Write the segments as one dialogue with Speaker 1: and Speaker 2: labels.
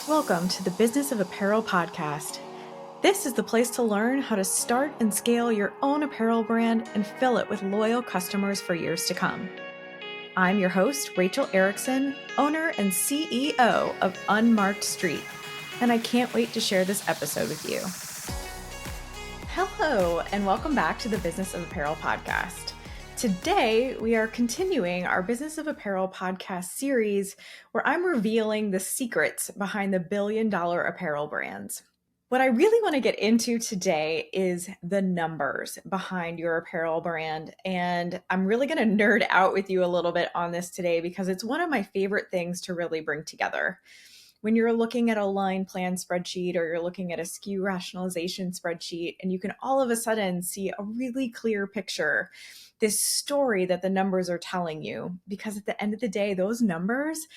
Speaker 1: Welcome to the Business of Apparel podcast. This is the place to learn how to start and scale your own apparel brand and fill it with loyal customers for years to come. I'm your host, Rachel Erickson, owner and CEO of Unmarked Street, and I can't wait to share this episode with you. Hello, and welcome back to the Business of Apparel podcast. Today, we are continuing our Business of Apparel podcast series where I'm revealing the secrets behind the billion-dollar apparel brands. What I really want to get into today is the numbers behind your apparel brand. And I'm really going to nerd out with you a little bit on this today because it's one of my favorite things to really bring together. When you're looking at a line plan spreadsheet or you're looking at a SKU rationalization spreadsheet, and you can all of a sudden see a really clear picture, this story that the numbers are telling you, because at the end of the day, those numbers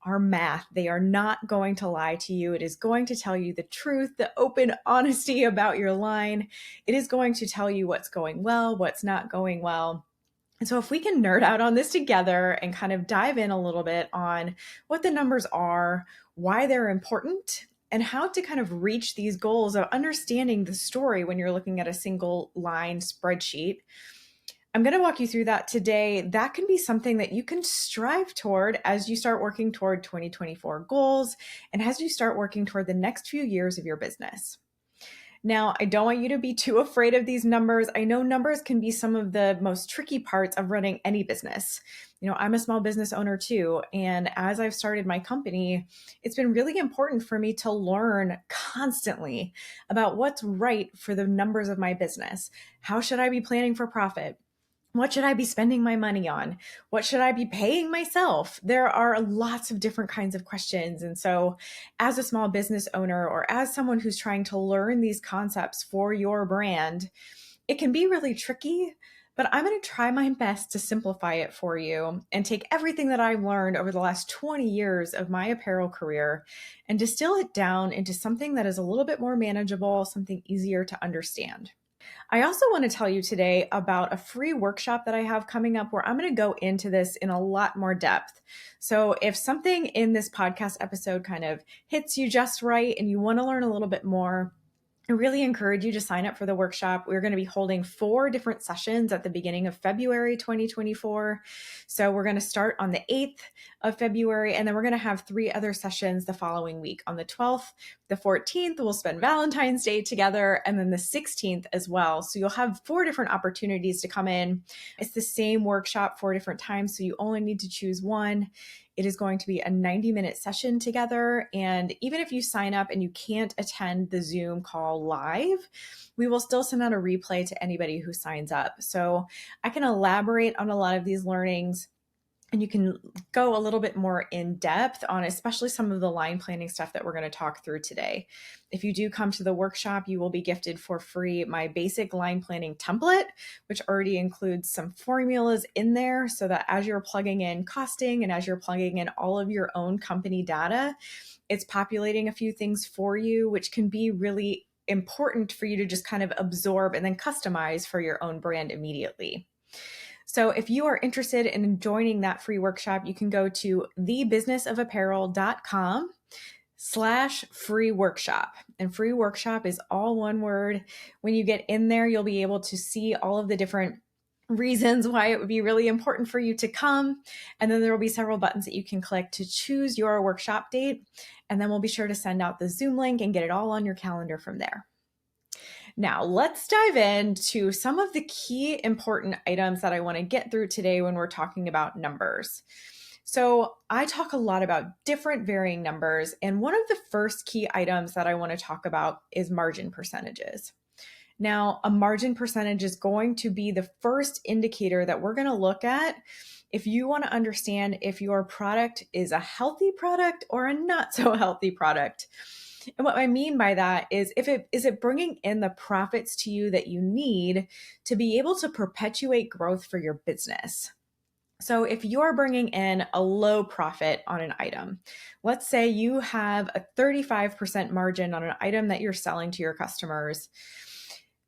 Speaker 1: are math. They are not going to lie to you. It is going to tell you the truth, the open honesty about your line. It is going to tell you what's going well, what's not going well. And so if we can nerd out on this together and kind of dive in a little bit on what the numbers are, why they're important, and how to kind of reach these goals of understanding the story when you're looking at a single line spreadsheet, I'm going to walk you through that today. That can be something that you can strive toward as you start working toward 2024 goals and as you start working toward the next few years of your business. Now, I don't want you to be too afraid of these numbers. I know numbers can be some of the most tricky parts of running any business. You know, I'm a small business owner too. And as I've started my company, it's been really important for me to learn constantly about what's right for the numbers of my business. How should I be planning for profit? What should I be spending my money on? What should I be paying myself? There are lots of different kinds of questions. And so as a small business owner or as someone who's trying to learn these concepts for your brand, it can be really tricky, but I'm going to try my best to simplify it for you and take everything that I've learned over the last 20 years of my apparel career and distill it down into something that is a little bit more manageable, something easier to understand. I also want to tell you today about a free workshop that I have coming up where I'm going to go into this in a lot more depth. So if something in this podcast episode kind of hits you just right and you want to learn a little bit more, I really encourage you to sign up for the workshop. We're going to be holding 4 different sessions at the beginning of February 2024. So we're going to start on the 8th of February, and then we're going to have 3 other sessions the following week. On the 12th, the 14th, we'll spend Valentine's Day together, and then the 16th as well. So you'll have 4 different opportunities to come in. It's the same workshop 4 different times, so you only need to choose one. It is going to be a 90-minute session together. And even if you sign up and you can't attend the Zoom call live, we will still send out a replay to anybody who signs up. So I can elaborate on a lot of these learnings, and you can go a little bit more in depth on especially some of the line planning stuff that we're going to talk through today. If you do come to the workshop, you will be gifted for free my basic line planning template, which already includes some formulas in there so that as you're plugging in costing and as you're plugging in all of your own company data, it's populating a few things for you, which can be really important for you to just kind of absorb and then customize for your own brand immediately. So if you are interested in joining that free workshop, you can go to thebusinessofapparel.com/free workshop. And free workshop is all one word. When you get in there, you'll be able to see all of the different reasons why it would be really important for you to come. And then there will be several buttons that you can click to choose your workshop date. And then we'll be sure to send out the Zoom link and get it all on your calendar from there. Now, let's dive into some of the key important items that I want to get through today when we're talking about numbers. So I talk a lot about different varying numbers, and one of the first key items that I want to talk about is margin percentages. Now, a margin percentage is going to be the first indicator that we're going to look at if you want to understand if your product is a healthy product or a not so healthy product. And what I mean by that is is it bringing in the profits to you that you need to be able to perpetuate growth for your business? So if you're bringing in a low profit on an item, let's say you have a 35% margin on an item that you're selling to your customers.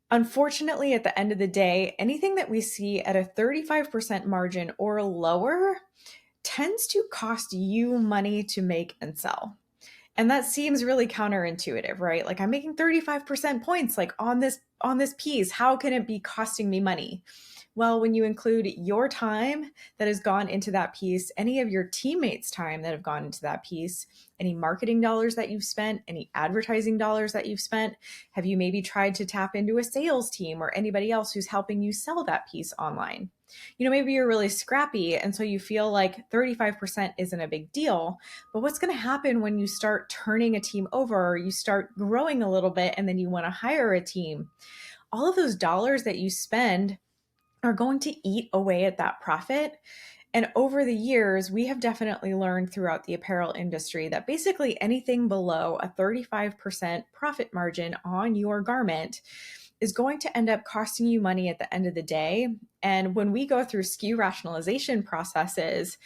Speaker 1: Unfortunately, at the end of the day, anything that we see at a 35% margin or lower tends to cost you money to make and sell. And that seems really counterintuitive, right? Like I'm making 35% points like on this piece. How can it be costing me money? Well, when you include your time that has gone into that piece, any of your teammates' time that have gone into that piece, any marketing dollars that you've spent, any advertising dollars that you've spent, have you maybe tried to tap into a sales team or anybody else who's helping you sell that piece online? Maybe you're really scrappy and so you feel like 35% isn't a big deal. But what's going to happen when you start turning a team over, or you start growing a little bit and then you want to hire a team? All of those dollars that you spend are going to eat away at that profit. And over the years, we have definitely learned throughout the apparel industry that basically anything below a 35% profit margin on your garment is going to end up costing you money at the end of the day. And when we go through SKU rationalization processes,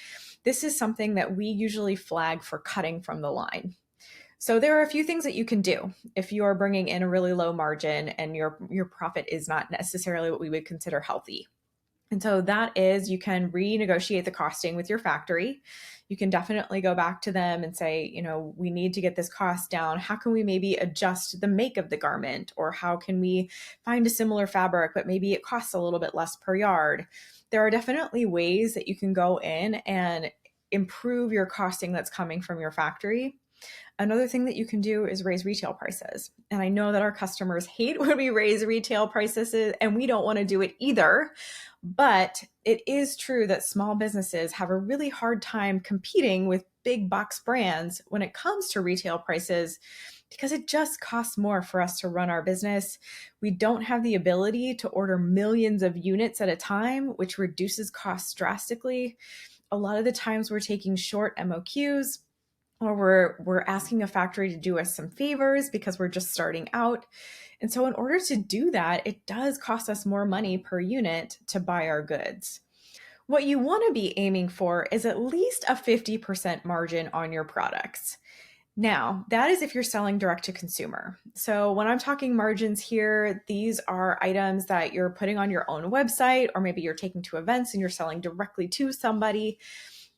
Speaker 1: this is something that we usually flag for cutting from the line. So there are a few things that you can do if you are bringing in a really low margin and your profit is not necessarily what we would consider healthy. And so that is, you can renegotiate the costing with your factory. You can definitely go back to them and say, we need to get this cost down. How can we maybe adjust the make of the garment? Or how can we find a similar fabric, but maybe it costs a little bit less per yard? There are definitely ways that you can go in and improve your costing that's coming from your factory. Another thing that you can do is raise retail prices. And I know that our customers hate when we raise retail prices, and we don't want to do it either. But it is true that small businesses have a really hard time competing with big box brands when it comes to retail prices, because it just costs more for us to run our business. We don't have the ability to order millions of units at a time, which reduces costs drastically. A lot of the times we're taking short MOQs, or we're asking a factory to do us some favors because we're just starting out. And so in order to do that, it does cost us more money per unit to buy our goods. What you want to be aiming for is at least a 50% margin on your products. Now, that is if you're selling direct to consumer. So when I'm talking margins here, these are items that you're putting on your own website, or maybe you're taking to events and you're selling directly to somebody.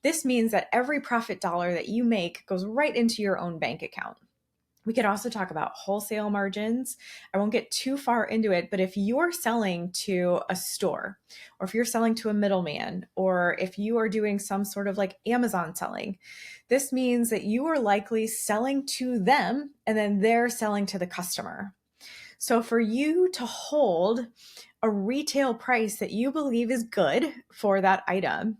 Speaker 1: This means that every profit dollar that you make goes right into your own bank account. We could also talk about wholesale margins. I won't get too far into it, but if you're selling to a store, or if you're selling to a middleman, or if you are doing some sort of like Amazon selling, this means that you are likely selling to them and then they're selling to the customer. So for you to hold a retail price that you believe is good for that item,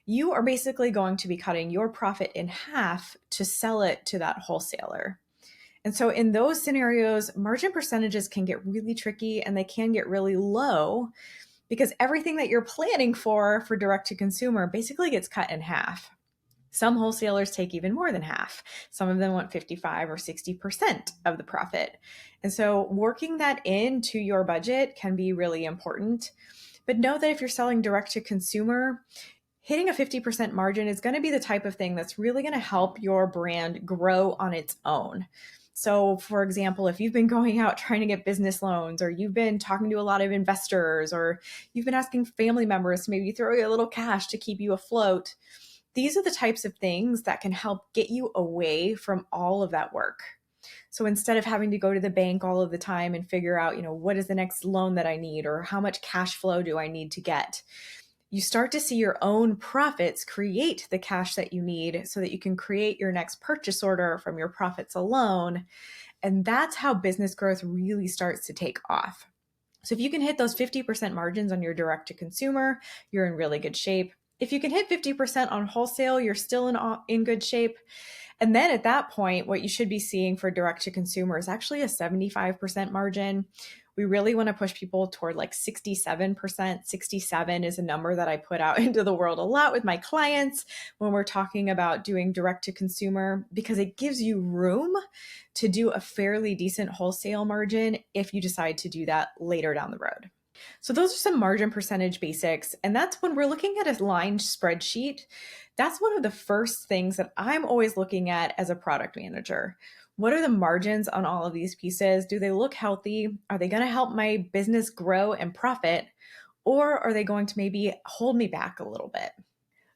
Speaker 1: you are basically going to be cutting your profit in half to sell it to that wholesaler. And so in those scenarios, margin percentages can get really tricky and they can get really low, because everything that you're planning for direct to consumer basically gets cut in half. Some wholesalers take even more than half. Some of them want 55 or 60% of the profit. And so working that into your budget can be really important. But know that if you're selling direct to consumer, hitting a 50% margin is going to be the type of thing that's really going to help your brand grow on its own. So, for example, if you've been going out trying to get business loans, or you've been talking to a lot of investors, or you've been asking family members to maybe throw you a little cash to keep you afloat, these are the types of things that can help get you away from all of that work. So instead of having to go to the bank all of the time and figure out, what is the next loan that I need, or how much cash flow do I need to get, you start to see your own profits create the cash that you need so that you can create your next purchase order from your profits alone. And that's how business growth really starts to take off. So if you can hit those 50% margins on your direct to consumer, you're in really good shape. If you can hit 50% on wholesale, you're still in good shape. And then at that point, what you should be seeing for direct to consumer is actually a 75% margin. We really want to push people toward like 67%. 67 is a number that I put out into the world a lot with my clients when we're talking about doing direct to consumer, because it gives you room to do a fairly decent wholesale margin if you decide to do that later down the road. So those are some margin percentage basics. And that's when we're looking at a line spreadsheet. That's one of the first things that I'm always looking at as a product manager. What are the margins on all of these pieces? Do they look healthy? Are they going to help my business grow and profit? Or are they going to maybe hold me back a little bit?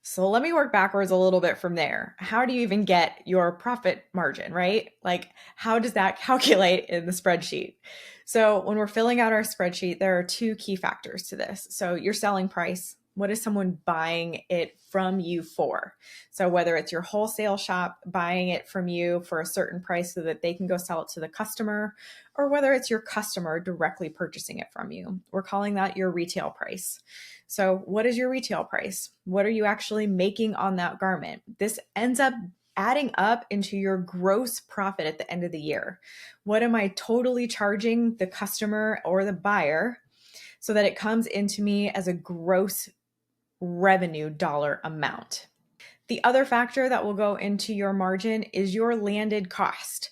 Speaker 1: So let me work backwards a little bit from there. How do you even get your profit margin, right? Like, how does that calculate in the spreadsheet? So when we're filling out our spreadsheet, there are two key factors to this. So your selling price, what is someone buying it from you for? So whether it's your wholesale shop buying it from you for a certain price so that they can go sell it to the customer, or whether it's your customer directly purchasing it from you, we're calling that your retail price. So, what is your retail price? What are you actually making on that garment? This ends up adding up into your gross profit at the end of the year. What am I totally charging the customer or the buyer so that it comes into me as a gross revenue dollar amount? The other factor that will go into your margin is your landed cost.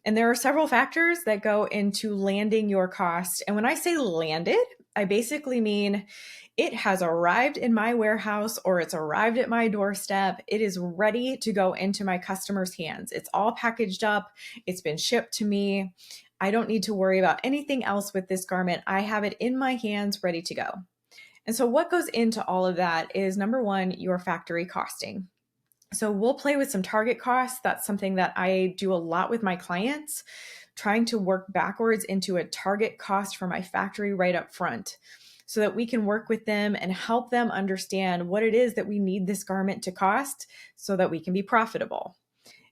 Speaker 1: And there are several factors that go into landing your cost. And when I say landed, I basically mean it has arrived in my warehouse or it's arrived at my doorstep. It is ready to go into my customer's hands. It's all packaged up. It's been shipped to me. I don't need to worry about anything else with this garment. I have it in my hands ready to go. And so what goes into all of that is number one, your factory costing. So we'll play with some target costs. That's something that I do a lot with my clients, trying to work backwards into a target cost for my factory right up front so that we can work with them and help them understand what it is that we need this garment to cost so that we can be profitable.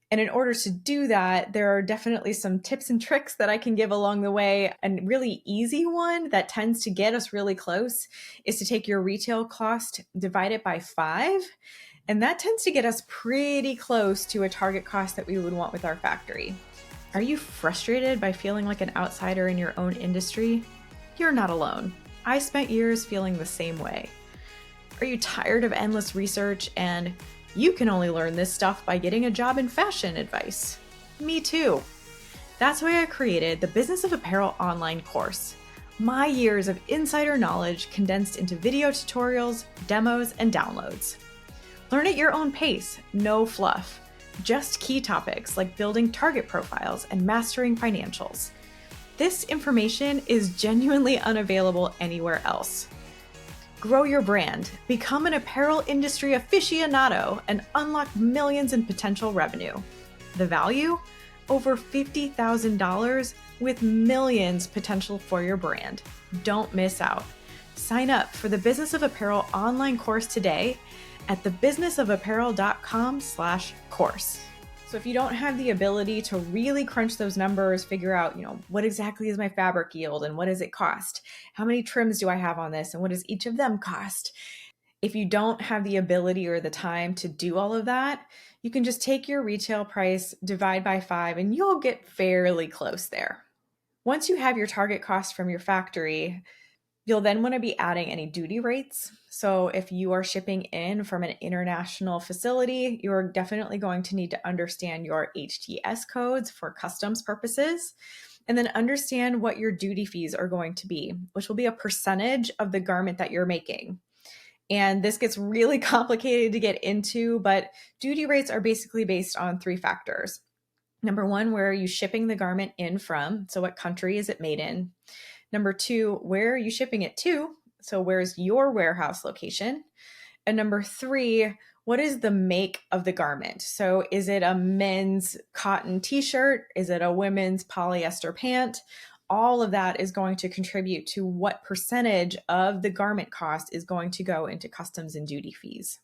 Speaker 1: And in order to do that, there are definitely some tips and tricks that I can give along the way. A really easy one that tends to get us really close is to take your retail cost, divide it by 5. And that tends to get us pretty close to a target cost that we would want with our factory. Are you frustrated by feeling like an outsider in your own industry? You're not alone. I spent years feeling the same way. Are you tired of endless research and you can only learn this stuff by getting a job in fashion advice? Me too. That's why I created the Business of Apparel online course. My years of insider knowledge condensed into video tutorials, demos, and downloads. Learn at your own pace, no fluff. Just key topics like building target profiles and mastering financials. This information is genuinely unavailable anywhere else. Grow your brand, become an apparel industry aficionado, and unlock millions in potential revenue. The value? Over $50,000 with millions potential for your brand. Don't miss out. Sign up for the Business of Apparel online course today at thebusinessofapparel.com/course. So if you don't have the ability to really crunch those numbers, figure out, what exactly is my fabric yield and what does it cost? How many trims do I have on this and what does each of them cost? If you don't have the ability or the time to do all of that, you can just take your retail price, divide by 5, and you'll get fairly close there. Once you have your target cost from your factory, you'll then want to be adding any duty rates. So if you are shipping in from an international facility, you're definitely going to need to understand your HTS codes for customs purposes, and then understand what your duty fees are going to be, which will be a percentage of the garment that you're making. And this gets really complicated to get into, but duty rates are basically based on 3 factors. Number 1, where are you shipping the garment in from? So what country is it made in? Number 2, where are you shipping it to? So where's your warehouse location? And number 3, what is the make of the garment? So is it a men's cotton t-shirt? Is it a women's polyester pant? All of that is going to contribute to what percentage of the garment cost is going to go into customs and duty fees.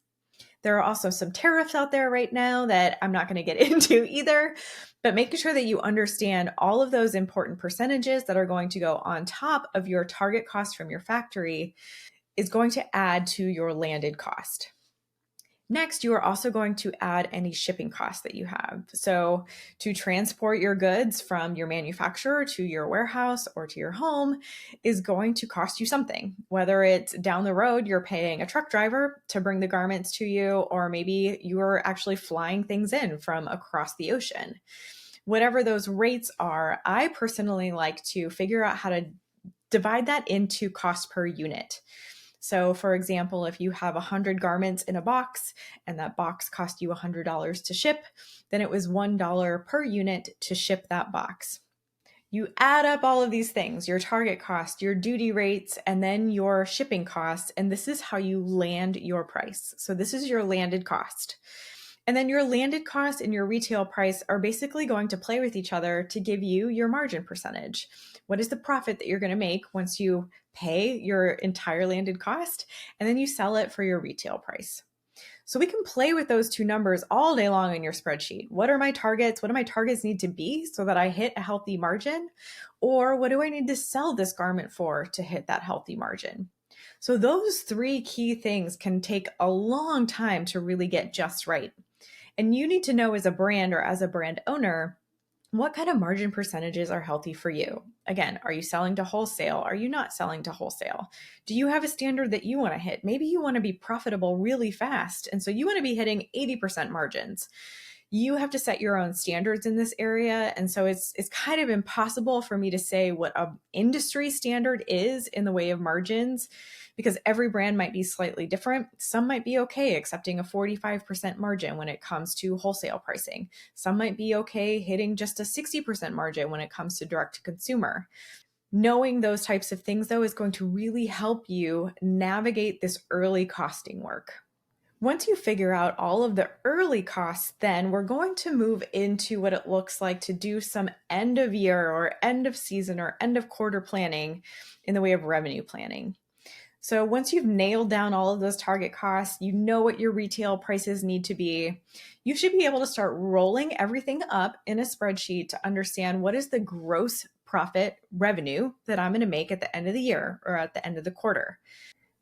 Speaker 1: There are also some tariffs out there right now that I'm not going to get into either, but making sure that you understand all of those important percentages that are going to go on top of your target cost from your factory is going to add to your landed cost. Next, you are also going to add any shipping costs that you have. So to transport your goods from your manufacturer to your warehouse or to your home is going to cost you something. Whether it's down the road, you're paying a truck driver to bring the garments to you, or maybe you're actually flying things in from across the ocean. Whatever those rates are, I personally like to figure out how to divide that into cost per unit. So for example, if you have 100 garments in a box and that box cost you $100 to ship, then it was $1 per unit to ship that box. You add up all of these things, your target cost, your duty rates, and then your shipping costs. And this is how you land your price. So this is your landed cost. And then your landed cost and your retail price are basically going to play with each other to give you your margin percentage. What is the profit that you're going to make once you pay your entire landed cost and then you sell it for your retail price? So we can play with those two numbers all day long in your spreadsheet. What are my targets? What do my targets need to be so that I hit a healthy margin? Or what do I need to sell this garment for to hit that healthy margin? So those three key things can take a long time to really get just right. And you need to know as a brand or as a brand owner, what kind of margin percentages are healthy for you? Again, are you selling to wholesale? Are you not selling to wholesale? Do you have a standard that you want to hit? Maybe you want to be profitable really fast. And so you want to be hitting 80% margins. You have to set your own standards in this area. And so it's kind of impossible for me to say what an industry standard is in the way of margins because every brand might be slightly different. Some might be okay accepting a 45% margin when it comes to wholesale pricing. Some might be okay hitting just a 60% margin when it comes to direct to consumer. Knowing those types of things, though, is going to really help you navigate this early costing work. Once you figure out all of the early costs, then we're going to move into what it looks like to do some end of year or end of season or end of quarter planning in the way of revenue planning. So once you've nailed down all of those target costs, you know what your retail prices need to be, you should be able to start rolling everything up in a spreadsheet to understand what is the gross profit revenue that I'm going to make at the end of the year or at the end of the quarter.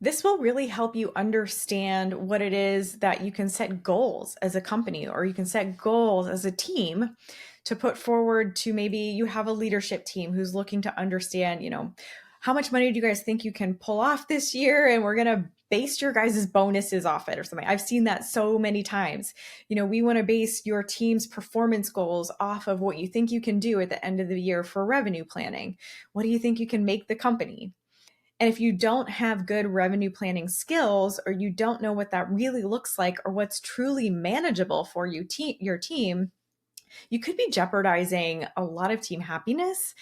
Speaker 1: This will really help you understand what it is that you can set goals as a company, or you can set goals as a team to put forward to. Maybe you have a leadership team who's looking to understand, how much money do you guys think you can pull off this year? And we're going to base your guys' bonuses off it or something. I've seen that so many times. We want to base your team's performance goals off of what you think you can do at the end of the year for revenue planning. What do you think you can make the company? And if you don't have good revenue planning skills, or you don't know what that really looks like or what's truly manageable for your team, you could be jeopardizing a lot of team happiness.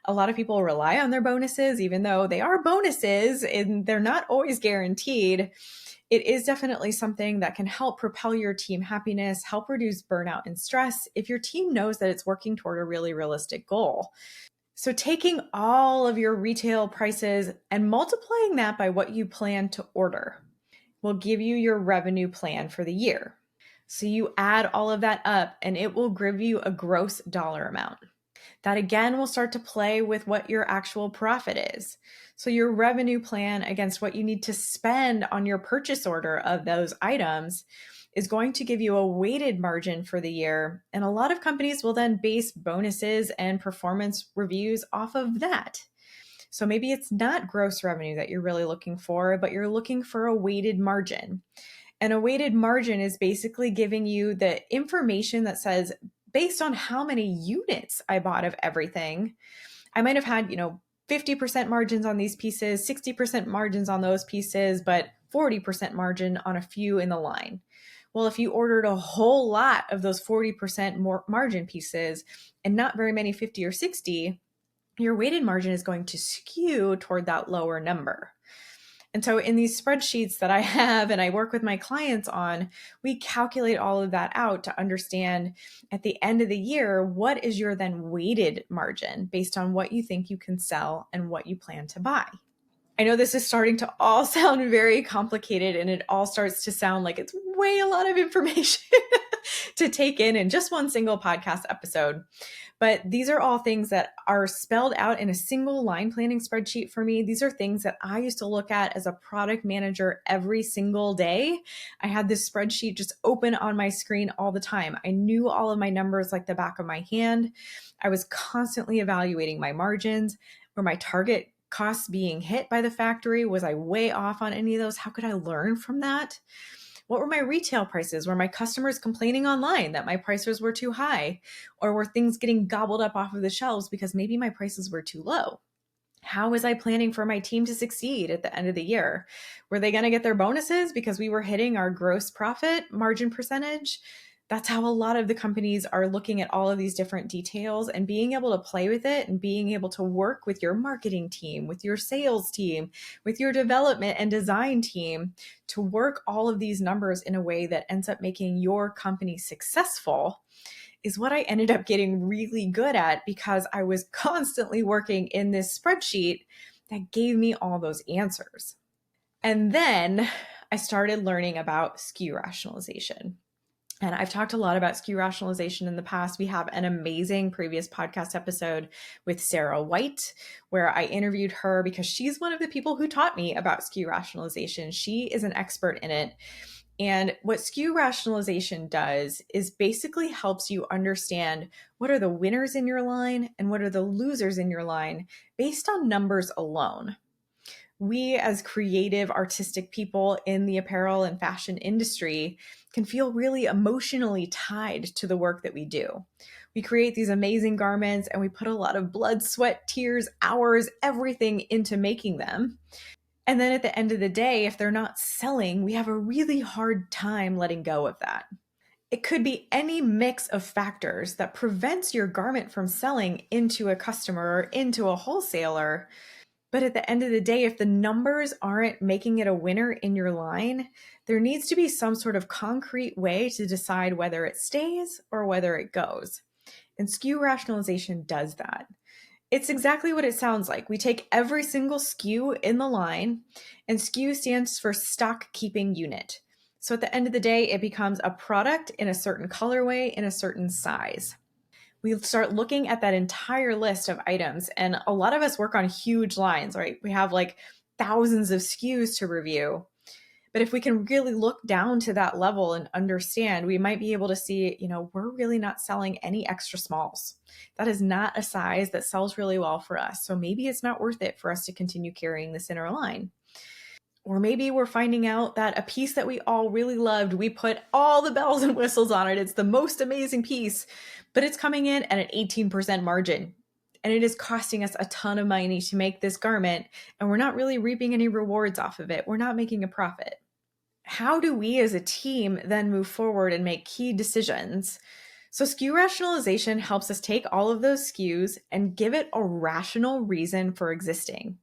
Speaker 1: A lot of people rely on their bonuses, even though they are bonuses and they're not always guaranteed. It is definitely something that can help propel your team happiness, help reduce burnout and stress if your team knows that it's working toward a really realistic goal. So taking all of your retail prices and multiplying that by what you plan to order will give you your revenue plan for the year. So you add all of that up and it will give you a gross dollar amount. That again will start to play with what your actual profit is. So your revenue plan against what you need to spend on your purchase order of those items is going to give you a weighted margin for the year. And a lot of companies will then base bonuses and performance reviews off of that. So maybe it's not gross revenue that you're really looking for, but you're looking for a weighted margin. And a weighted margin is basically giving you the information that says, based on how many units I bought of everything, I might have had, 50% margins on these pieces, 60% margins on those pieces, but 40% margin on a few in the line. Well, if you ordered a whole lot of those 40% more margin pieces and not very many 50 or 60, your weighted margin is going to skew toward that lower number. And so in these spreadsheets that I have and I work with my clients on, we calculate all of that out to understand at the end of the year, what is your then weighted margin based on what you think you can sell and what you plan to buy. I know this is starting to all sound very complicated and it all starts to sound like it's way a lot of information to take in just one single podcast episode. But these are all things that are spelled out in a single line planning spreadsheet for me. These are things that I used to look at as a product manager every single day. I had this spreadsheet just open on my screen all the time. I knew all of my numbers like the back of my hand. I was constantly evaluating my margins. Were my target costs being hit by the factory? Was I way off on any of those? How could I learn from that? What were my retail prices? Were my customers complaining online that my prices were too high? Or were things getting gobbled up off of the shelves because maybe my prices were too low? How was I planning for my team to succeed at the end of the year? Were they going to get their bonuses because we were hitting our gross profit margin percentage? That's how a lot of the companies are looking at all of these different details and being able to play with it and being able to work with your marketing team, with your sales team, with your development and design team to work all of these numbers in a way that ends up making your company successful is what I ended up getting really good at because I was constantly working in this spreadsheet that gave me all those answers. And then I started learning about SKU rationalization. And I've talked a lot about SKU rationalization in the past. We have an amazing previous podcast episode with Sarah White, where I interviewed her because she's one of the people who taught me about SKU rationalization. She is an expert in it. And what SKU rationalization does is basically helps you understand what are the winners in your line and what are the losers in your line based on numbers alone. We, as creative, artistic people in the apparel and fashion industry, can feel really emotionally tied to the work that we do. We create these amazing garments and we put a lot of blood, sweat, tears, hours, everything into making them. And then at the end of the day, if they're not selling, we have a really hard time letting go of that. It could be any mix of factors that prevents your garment from selling into a customer or into a wholesaler. But at the end of the day, if the numbers aren't making it a winner in your line, there needs to be some sort of concrete way to decide whether it stays or whether it goes. And SKU rationalization does that. It's exactly what it sounds like. We take every single SKU in the line, and SKU stands for stock keeping unit. So at the end of the day, it becomes a product in a certain colorway in a certain size. We start looking at that entire list of items. And a lot of us work on huge lines, right? We have like thousands of SKUs to review. But if we can really look down to that level and understand, we might be able to see, we're really not selling any extra smalls. That is not a size that sells really well for us. So maybe it's not worth it for us to continue carrying this in our line. Or maybe we're finding out that a piece that we all really loved, we put all the bells and whistles on it. It's the most amazing piece, but it's coming in at an 18% margin. And it is costing us a ton of money to make this garment, and we're not really reaping any rewards off of it. We're not making a profit. How do we as a team then move forward and make key decisions? So SKU rationalization helps us take all of those SKUs and give it a rational reason for existing.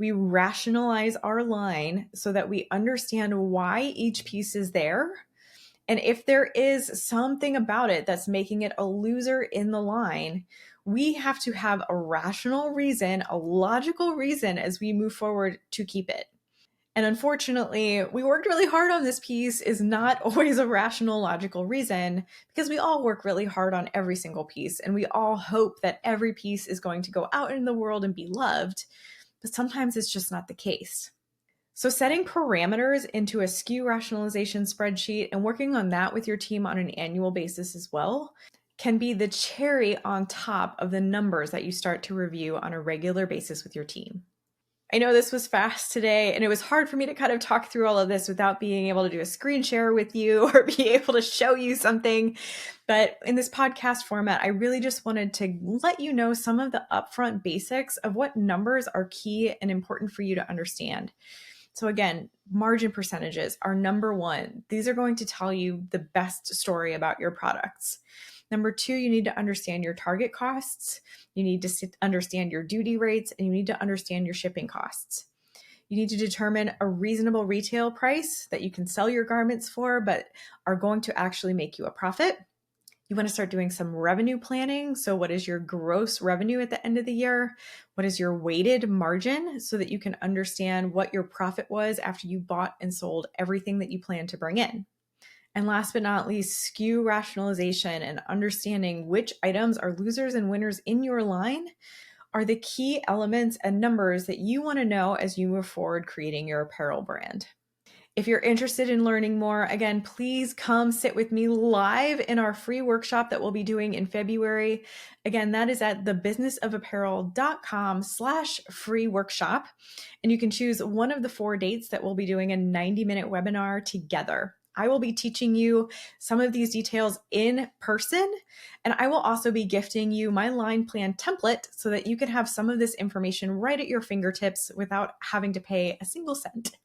Speaker 1: We rationalize our line so that we understand why each piece is there. And if there is something about it that's making it a loser in the line, we have to have a rational reason, a logical reason as we move forward to keep it. And unfortunately, we worked really hard on this piece is not always a rational, logical reason because we all work really hard on every single piece. And we all hope that every piece is going to go out in the world and be loved. But sometimes it's just not the case. So setting parameters into a SKU rationalization spreadsheet and working on that with your team on an annual basis as well can be the cherry on top of the numbers that you start to review on a regular basis with your team. I know this was fast today, and it was hard for me to kind of talk through all of this without being able to do a screen share with you or be able to show you something. But in this podcast format, I really just wanted to let you know some of the upfront basics of what numbers are key and important for you to understand. So again, margin percentages are number one. These are going to tell you the best story about your products. Number two, you need to understand your target costs. You need to understand your duty rates, and you need to understand your shipping costs. You need to determine a reasonable retail price that you can sell your garments for, but are going to actually make you a profit. You want to start doing some revenue planning. So what is your gross revenue at the end of the year? What is your weighted margin so that you can understand what your profit was after you bought and sold everything that you plan to bring in? And last but not least, SKU rationalization and understanding which items are losers and winners in your line are the key elements and numbers that you want to know as you move forward creating your apparel brand. If you're interested in learning more, again, please come sit with me live in our free workshop that we'll be doing in February. Again, that is at thebusinessofapparel.com/free workshop. And you can choose one of the 4 dates that we'll be doing a 90-minute webinar together. I will be teaching you some of these details in person, and I will also be gifting you my line plan template so that you can have some of this information right at your fingertips without having to pay a single cent.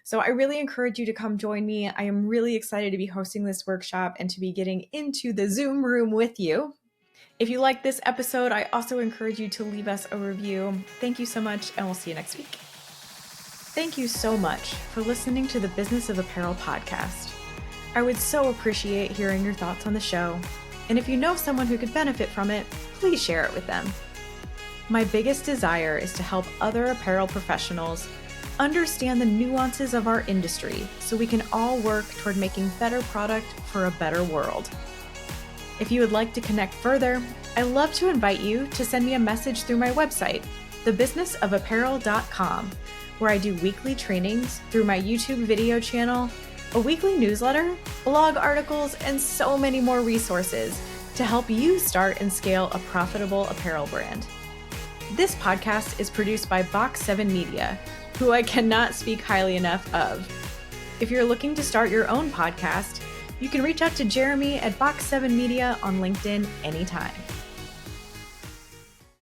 Speaker 1: So I really encourage you to come join me. I am really excited to be hosting this workshop and to be getting into the Zoom room with you. If you like this episode, I also encourage you to leave us a review. Thank you so much, and we'll see you next week. Thank you so much for listening to the Business of Apparel podcast. I would so appreciate hearing your thoughts on the show. And if you know someone who could benefit from it, please share it with them. My biggest desire is to help other apparel professionals understand the nuances of our industry so we can all work toward making better product for a better world. If you would like to connect further, I'd love to invite you to send me a message through my website, thebusinessofapparel.com, where I do weekly trainings through my YouTube video channel, a weekly newsletter, blog articles, and so many more resources to help you start and scale a profitable apparel brand. This podcast is produced by Box 7 Media, who I cannot speak highly enough of. If you're looking to start your own podcast, you can reach out to Jeremy at Box 7 Media on LinkedIn anytime.